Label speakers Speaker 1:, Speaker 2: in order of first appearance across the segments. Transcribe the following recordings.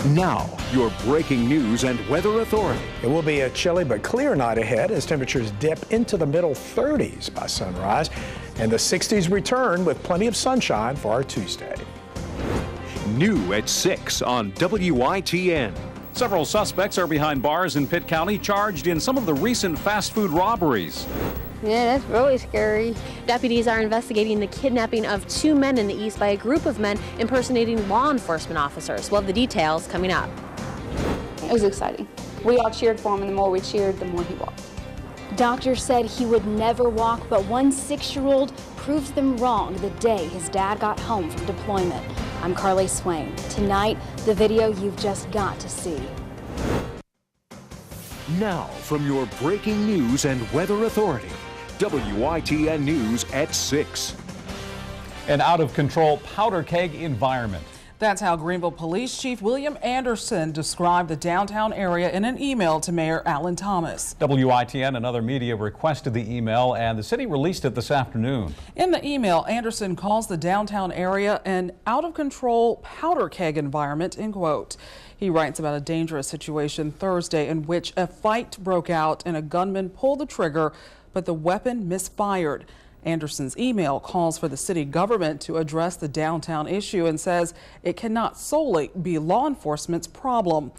Speaker 1: Now, your breaking news and weather authority.
Speaker 2: It will be a chilly but clear night ahead as temperatures dip into the middle 30s by sunrise, and the 60s return with plenty of sunshine for our Tuesday.
Speaker 1: New at 6 on WITN.
Speaker 3: Several suspects are behind bars in Pitt County, charged in some of the recent fast food robberies.
Speaker 4: Yeah, that's really scary. Deputies are investigating the kidnapping of 2 men in the East by a group of men impersonating law enforcement officers. We'll have the details coming up.
Speaker 5: It was exciting. We all cheered for him, and the more we cheered, the more he walked.
Speaker 6: Doctors said he would never walk, but one 6-year-old proves them wrong the day his dad got home from deployment. I'm Carly Swain. Tonight, the video you've just got to see.
Speaker 1: Now, from your breaking news and weather authority, WITN News at 6.
Speaker 3: An out-of-control powder keg environment.
Speaker 7: That's how Greenville Police Chief William Anderson described the downtown area in an email to Mayor Alan Thomas.
Speaker 3: WITN and other media requested the email, and the city released it this afternoon.
Speaker 7: In the email, Anderson calls the downtown area an out-of-control powder keg environment, in quote. He writes about a dangerous situation Thursday in which a fight broke out and a gunman pulled the trigger, but the weapon misfired. Anderson's email calls for the city government to address the downtown issue and says it cannot solely be law enforcement's problem.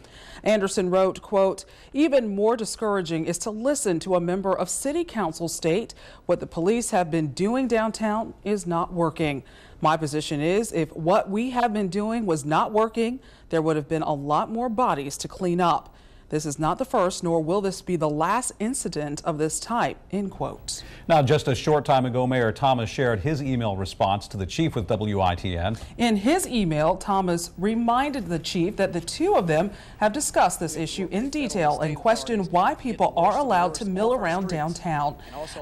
Speaker 7: Anderson wrote, quote, even more discouraging is to listen to a member of city council state what the police have been doing downtown is not working. My position is if what we have been doing was not working, there would have been a lot more bodies to clean up. This is not the first, nor will this be the last incident of this type, end quote.
Speaker 3: Now, just a short time ago, Mayor Thomas shared his email response to the chief with WITN.
Speaker 7: In his email, Thomas reminded the chief that the two of them have discussed this issue in detail and questioned why people are allowed to mill around downtown.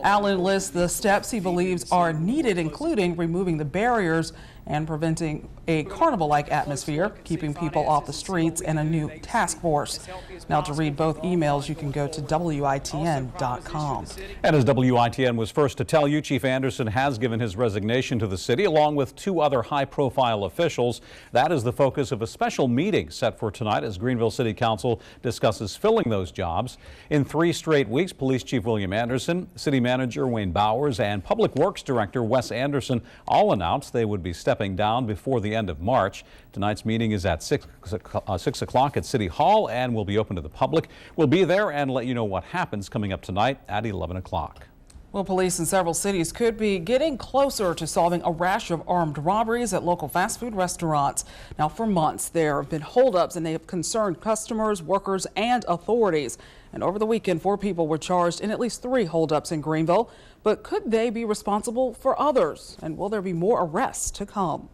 Speaker 7: Allen lists the steps he believes are needed, including removing the barriers and preventing a carnival-like atmosphere, keeping people off the streets, and a new task force. Now, to read both emails, you can go to WITN.com.
Speaker 3: And as WITN was first to tell you, Chief Anderson has given his resignation to the city, along with 2 other high-profile officials. That is the focus of a special meeting set for tonight as Greenville City Council discusses filling those jobs. In 3 straight weeks, Police Chief William Anderson, City Manager Wayne Bowers, and Public Works Director Wes Anderson all announced they would be stepping down before the end of March. Tonight's meeting is at 6 o'clock at City Hall and will be open to the public. We'll be there and let you know what happens coming up tonight at 11 o'clock.
Speaker 7: Well, police in several cities could be getting closer to solving a rash of armed robberies at local fast food restaurants. Now, for months, there have been holdups and they have concerned customers, workers, and authorities. And over the weekend, 4 people were charged in at least 3 holdups in Greenville. But could they be responsible for others? And will there be more arrests to come?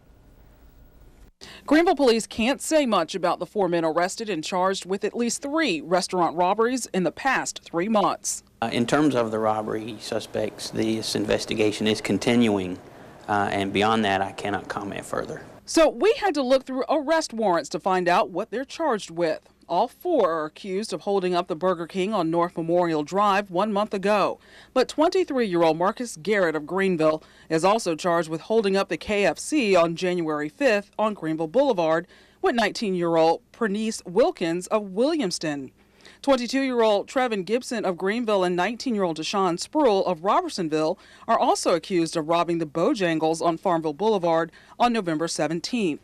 Speaker 7: Greenville police can't say much about the 4 men arrested and charged with at least 3 restaurant robberies in the past 3 months.
Speaker 8: In terms of the robbery suspects, this investigation is continuing, and beyond that, I cannot comment further.
Speaker 7: So we had to look through arrest warrants to find out what they're charged with. All 4 are accused of holding up the Burger King on North Memorial Drive 1 month ago. But 23-year-old Marcus Garrett of Greenville is also charged with holding up the KFC on January 5th on Greenville Boulevard with 19-year-old Pernice Wilkins of Williamston. 22-year-old Trevin Gibson of Greenville and 19-year-old Deshaun Spruill of Robertsonville are also accused of robbing the Bojangles on Farmville Boulevard on November 17th.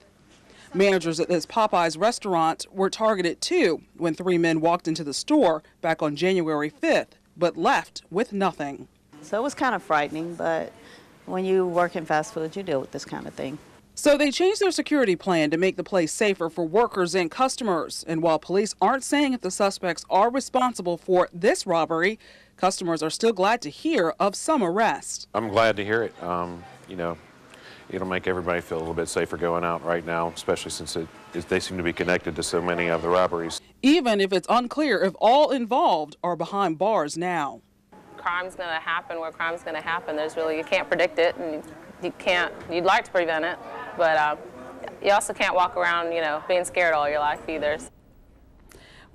Speaker 7: Managers at this Popeyes restaurant were targeted too when 3 men walked into the store back on January 5th, but left with nothing.
Speaker 9: So it was kind of frightening, but when you work in fast food, you deal with this kind of thing.
Speaker 7: So they changed their security plan to make the place safer for workers and customers. And while police aren't saying if the suspects are responsible for this robbery, customers are still glad to hear of some arrests.
Speaker 10: I'm glad to hear it. It'll make everybody feel a little bit safer going out right now, especially since they seem to be connected to so many of the robberies.
Speaker 7: Even if it's unclear if all involved are behind bars now.
Speaker 11: Crime's going to happen where crime's going to happen. You can't predict it, and you'd like to prevent it, but you also can't walk around, being scared all your life either.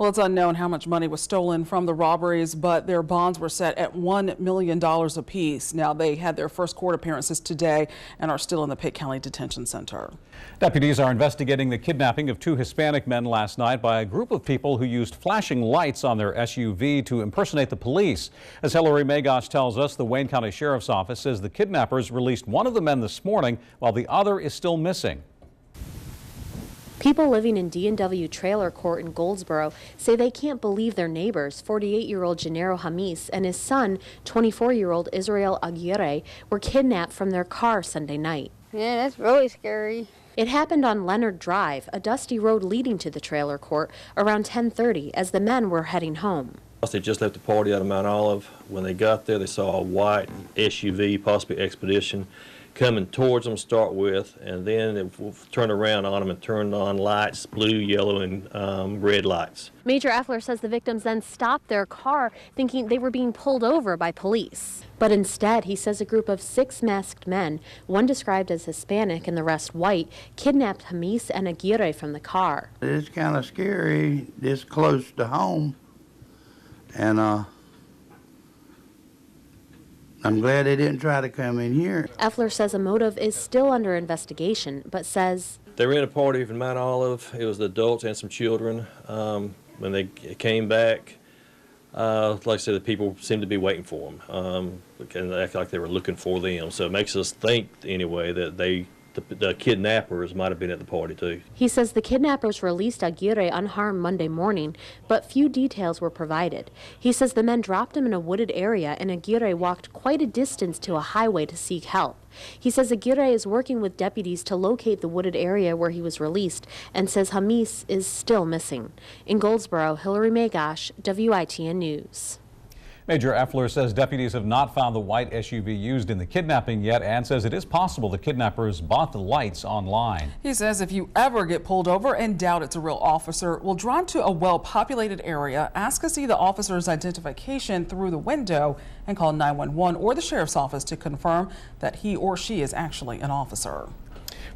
Speaker 7: Well, it's unknown how much money was stolen from the robberies, but their bonds were set at $1 million apiece. Now, they had their first court appearances today and are still in the Pitt County Detention Center.
Speaker 3: Deputies are investigating the kidnapping of 2 Hispanic men last night by a group of people who used flashing lights on their SUV to impersonate the police. As Hillary Magosh tells us, the Wayne County Sheriff's Office says the kidnappers released one of the men this morning while the other is still missing.
Speaker 4: People living in D&W Trailer Court in Goldsboro say they can't believe their neighbors, 48-year-old Gennaro Jamis and his son, 24-year-old Israel Aguirre, were kidnapped from their car Sunday night.
Speaker 5: Yeah, that's really scary.
Speaker 4: It happened on Leonard Drive, a dusty road leading to the trailer court, around 10:30 as the men were heading home.
Speaker 12: They just left the party out of Mount Olive. When they got there, they saw a white SUV, possibly Expedition, coming towards them to start with, and then it turned around on them and turned on lights, blue, yellow, and red lights.
Speaker 4: Major Effler says the victims then stopped their car thinking they were being pulled over by police. But instead, he says a group of 6 masked men, one described as Hispanic and the rest white, kidnapped Jamis and Aguirre from the car.
Speaker 13: It's kind of scary this close to home, and I'm glad they didn't try to come in here.
Speaker 4: Effler says a motive is still under investigation, but says
Speaker 12: they were in a party in Mount Olive. It was the adults and some children. When they came back, like I said, the people seemed to be waiting for them, and they acted like they were looking for them. So it makes us think, anyway, that the kidnappers might have been at the party too.
Speaker 4: He says the kidnappers released Aguirre unharmed Monday morning, but few details were provided. He says the men dropped him in a wooded area and Aguirre walked quite a distance to a highway to seek help. He says Aguirre is working with deputies to locate the wooded area where he was released and says Jamis is still missing. In Goldsboro, Hillary Magosh, WITN News.
Speaker 3: Major Effler says deputies have not found the white SUV used in the kidnapping yet and says it is possible the kidnappers bought the lights online.
Speaker 7: He says if you ever get pulled over and doubt it's a real officer, well, drive to a well-populated area, ask to see the officer's identification through the window, and call 911 or the sheriff's office to confirm that he or she is actually an officer.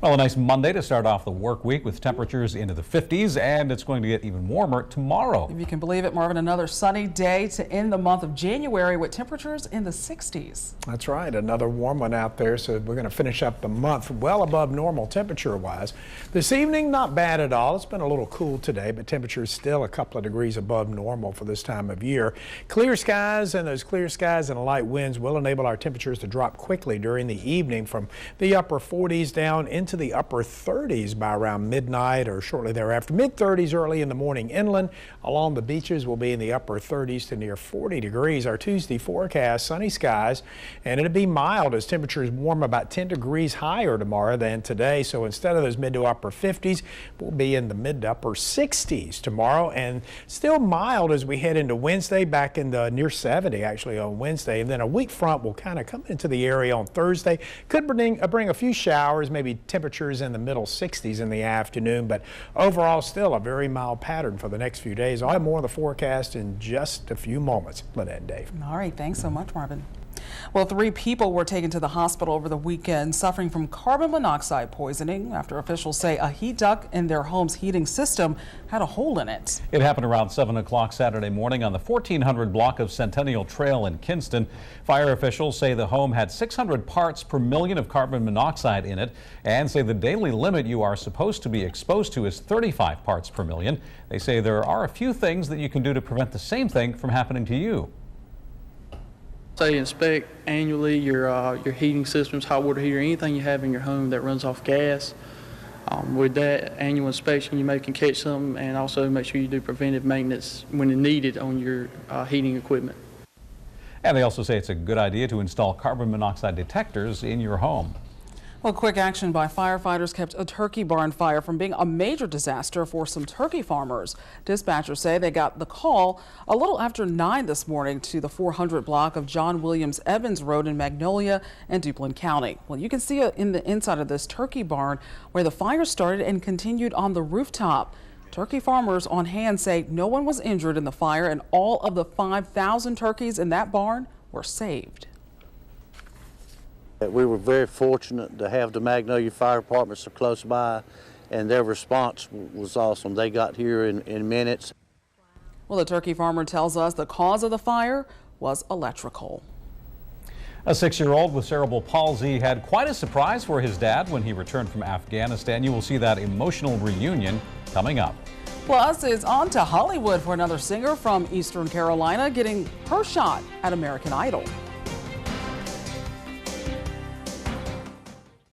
Speaker 3: Well, a nice Monday to start off the work week with temperatures into the 50s, and it's going to get even warmer tomorrow.
Speaker 7: If you can believe it, Marvin, another sunny day to end the month of January with temperatures in the 60s.
Speaker 2: That's right, another warm one out there, so we're going to finish up the month well above normal temperature-wise. This evening, not bad at all. It's been a little cool today, but temperatures still a couple of degrees above normal for this time of year. Clear skies, and those clear skies and light winds will enable our temperatures to drop quickly during the evening from the upper 40s down into the upper 30s by around midnight or shortly thereafter. Mid-30s early in the morning inland. Along the beaches will be in the upper 30s to near 40 degrees. Our Tuesday forecast, sunny skies, and it'll be mild as temperatures warm about 10 degrees higher tomorrow than today. So instead of those mid to upper 50s, we'll be in the mid to upper 60s tomorrow, and still mild as we head into Wednesday, back in the near 70 actually on Wednesday. And then a weak front will kind of come into the area on Thursday. Could bring a few showers, maybe temperatures in the middle 60s in the afternoon, but overall still a very mild pattern for the next few days. I'll have more of the forecast in just a few moments. Lynette and Dave.
Speaker 7: All right, thanks so much, Marvin. Well, 3 people were taken to the hospital over the weekend suffering from carbon monoxide poisoning after officials say a heat duct in their home's heating system had a hole in it.
Speaker 3: It happened around 7 o'clock Saturday morning on the 1400 block of Centennial Trail in Kinston. Fire officials say the home had 600 parts per million of carbon monoxide in it and say the daily limit you are supposed to be exposed to is 35 parts per million. They say there are a few things that you can do to prevent the same thing from happening to you.
Speaker 14: Say inspect annually your heating systems, hot water heater, anything you have in your home that runs off gas. With that annual inspection, you can catch something, and also make sure you do preventive maintenance when needed on your heating equipment.
Speaker 3: And they also say it's a good idea to install carbon monoxide detectors in your home.
Speaker 7: Well, quick action by firefighters kept a turkey barn fire from being a major disaster for some turkey farmers. Dispatchers say they got the call a little after 9 this morning to the 400 block of John Williams Evans Road in Magnolia and Duplin County. Well, you can see in the inside of this turkey barn where the fire started and continued on the rooftop. Turkey farmers on hand say no one was injured in the fire and all of the 5,000 turkeys in that barn were saved.
Speaker 15: We were very fortunate to have the Magnolia Fire Department so close by, and their response was awesome. They got here in minutes.
Speaker 7: Well, the turkey farmer tells us the cause of the fire was electrical.
Speaker 3: A 6-year-old with cerebral palsy had quite a surprise for his dad when he returned from Afghanistan. You will see that emotional reunion coming up.
Speaker 7: Plus, it's on to Hollywood for another singer from Eastern Carolina getting her shot at American Idol.